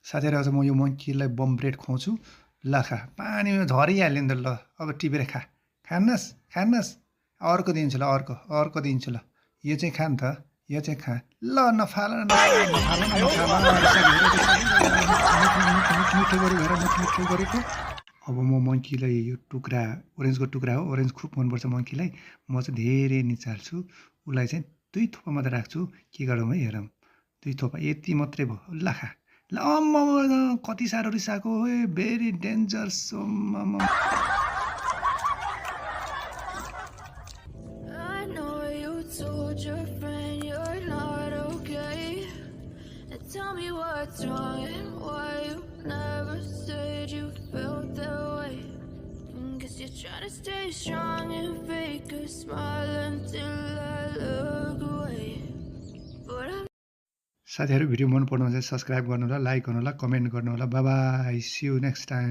साथीहरु आज म यो मङ्कीलाई बम ब्रेड खुवाउँछु। ल खा, पानीमा झरिहाल्यो नि त ल, अब टिपेर खा। खान्नस्? अर्को दिन्छु ल, अर्को दिन्छु ल। यो चाहिँ खा नि त, यो चाहिँ खा। ल नफाल मिठो गरेको हेर, मिठो गरेको। अब म मङ्कीलाई यो टुक्रा, ओरेन्जको टुक्रा हो, ओरेन्ज खुब मनपर्छ मङ्कीलाई। म चाहिँ धेरै निचाल्छु, उसलाई चाहिँ 2 थोपा मात्रै राख्छु। के गरौँ है हेरौँ। 2 थोपा यति मात्रै भयो। ल खा। ल आम्मामा कति साह्रो रिसाएको, ओए भेरी डेन्जरस आम्मामा। I know you told your friend you're not okay. And tell me what's wrong and why you never said you felt that way. Guess you're trying to stay strong and fake a smile until I look away. But I'm साथीहरु video मन पर्नुहुन्छ subscribe गर्नु होला, like गर्नु होला, comment गर्नु होला। Bye bye, see you next time.